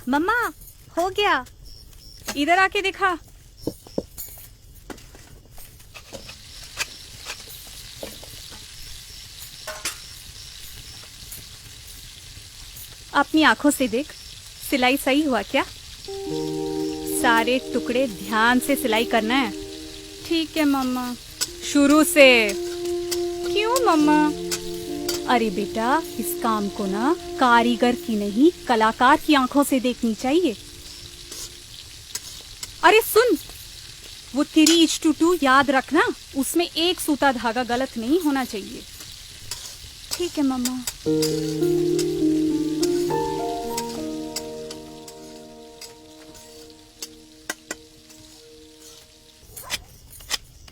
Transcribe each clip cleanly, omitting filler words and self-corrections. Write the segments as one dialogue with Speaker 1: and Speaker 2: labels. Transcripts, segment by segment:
Speaker 1: मम्मा, हो गया।
Speaker 2: इधर आके दिखा। अपनी आंखों से देख, सिलाई सही हुआ क्या? सारे टुकड़े ध्यान से सिलाई करना है। ठीक है मम्मा। शुरू से। क्यों मम्मा? अरे बेटा, इस काम को ना कारीगर की नहीं कलाकार की आंखों से देखनी चाहिए। अरे सुन, वो 3:2 याद रखना, उसमें एक सूता धागा गलत नहीं होना चाहिए।
Speaker 1: ठीक है मम्मा।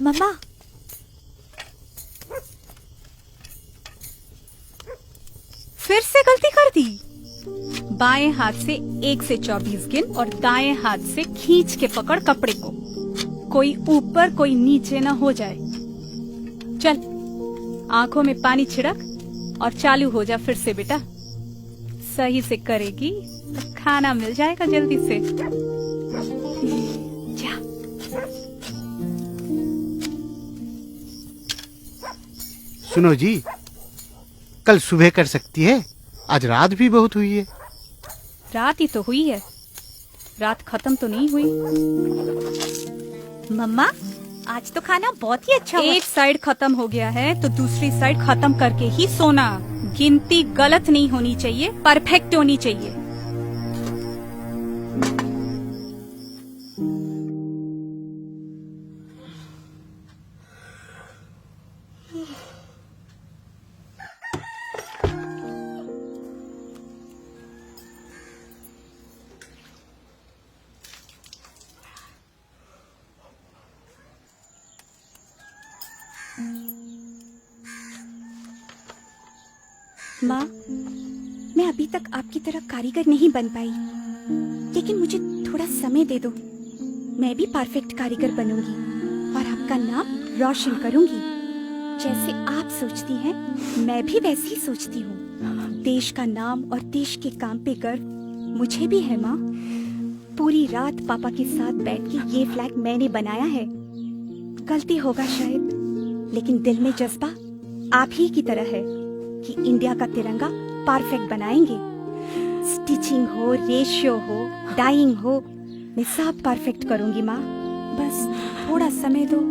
Speaker 1: मम्मा,
Speaker 2: फिर से गलती कर दी। बाएं हाथ से 1 से 24 गिन और दाएं हाथ से खींच के पकड़ कपड़े को। कोई ऊपर कोई नीचे ना हो जाए। चल, आंखों में पानी छिड़क और चालू हो जा फिर से बेटा। सही से करेगी तो खाना मिल जाएगा जल्दी से। जा।
Speaker 3: सुनो जी, कल सुबह कर सकती है? आज रात भी बहुत हुई है।
Speaker 2: रात ही तो हुई है, रात खत्म तो नहीं हुई।
Speaker 1: मम्मा, आज तो खाना बहुत ही अच्छा हुआ।
Speaker 2: एक साइड खत्म हो गया है तो दूसरी साइड खत्म करके ही सोना। गिनती गलत नहीं होनी चाहिए, परफेक्ट होनी चाहिए।
Speaker 1: माँ, मैं अभी तक आपकी तरह कारीगर नहीं बन पाई, लेकिन मुझे थोड़ा समय दे दो। मैं भी परफेक्ट कारीगर बनूंगी और आपका नाम रोशन करूंगी। जैसे आप सोचती हैं, मैं भी वैसे ही सोचती हूँ। देश का नाम और देश के काम पे गर्व मुझे भी है माँ। पूरी रात पापा के साथ बैठ के ये फ्लैग मैंने बनाया है। गलती होगा शायद, लेकिन दिल में जज्बा आप ही की तरह है कि इंडिया का तिरंगा परफेक्ट बनाएंगे। स्टिचिंग हो, रेशियो हो, डाइंग हो, मैं सब परफेक्ट करूंगी माँ। बस थोड़ा समय दो।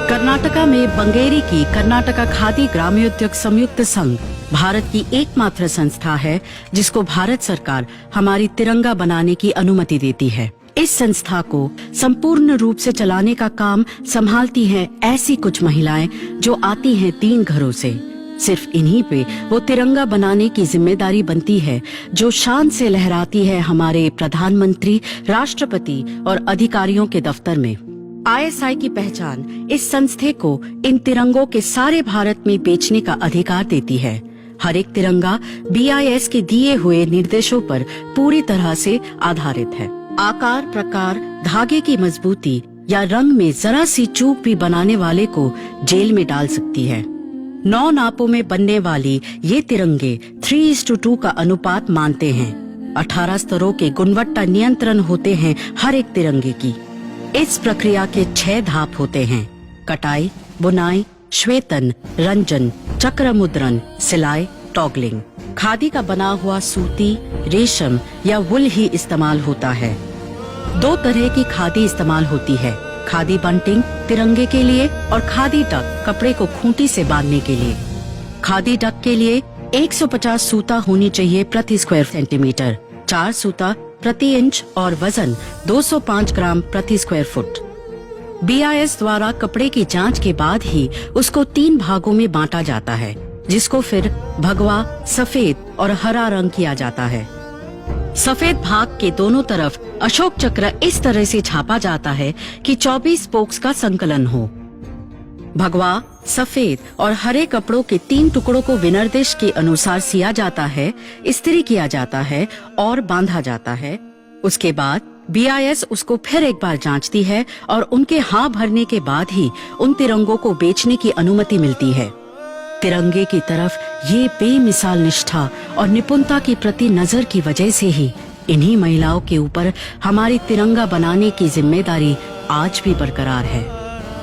Speaker 4: कर्नाटका में बंगेरी की कर्नाटका खादी ग्रामोद्योग संयुक्त संघ भारत की एकमात्र संस्था है जिसको भारत सरकार हमारी तिरंगा बनाने की अनुमति देती है। इस संस्था को संपूर्ण रूप से चलाने का काम संभालती हैं ऐसी कुछ महिलाएं जो आती हैं 3 घरों से। सिर्फ इन्हीं पे वो तिरंगा बनाने की जिम्मेदारी बनती है जो शान से लहराती है हमारे प्रधानमंत्री, राष्ट्रपति और अधिकारियों के दफ्तर में। ISI की पहचान इस संस्थे को इन तिरंगों के सारे भारत में बेचने का अधिकार देती है। हर एक तिरंगा BIS के दिए हुए निर्देशों पर पूरी तरह से आधारित है। आकार, प्रकार, धागे की मजबूती या रंग में जरा सी चूक भी बनाने वाले को जेल में डाल सकती है। 9 नापों में बनने वाली ये तिरंगे 3:2 का अनुपात मानते हैं। 18 स्तरों के गुणवत्ता नियंत्रण होते हैं हर एक तिरंगे की। इस प्रक्रिया के 6 धाप होते हैं: कटाई, बुनाई, श्वेतन, रंजन, चक्र मुद्रण, सिलाई, टॉगलिंग। खादी का बना हुआ सूती, रेशम या वुल ही इस्तेमाल होता है। 2 तरह की खादी इस्तेमाल होती है: खादी बंटिंग तिरंगे के लिए और खादी डक कपड़े को खूंटी से बांधने के लिए। खादी डक के लिए 150 सूता होनी चाहिए प्रति स्क्वायर सेंटीमीटर, 4 सूता प्रति इंच और वजन 205 ग्राम प्रति स्क्वायर फुट। BIS द्वारा कपड़े की जांच के बाद ही उसको 3 भागों में बांटा जाता है, जिसको फिर भगवा, सफेद और हरा रंग किया जाता है। सफेद भाग के दोनों तरफ अशोक चक्र इस तरह से छापा जाता है कि 24 स्पोक्स का संकलन हो। भगवा, सफेद और हरे कपड़ों के 3 टुकड़ों को विनिर्देश के अनुसार सिया जाता है, इस्त्री किया जाता है और बांधा जाता है। उसके बाद BIS उसको फिर एक बार जांचती है और उनके हाँ भरने के बाद ही उन तिरंगों को बेचने की अनुमति मिलती है। तिरंगे की तरफ ये बेमिसाल निष्ठा और निपुणता की प्रति नजर की वजह से ही इन्हीं महिलाओं के ऊपर हमारी तिरंगा बनाने की जिम्मेदारी आज भी बरकरार है।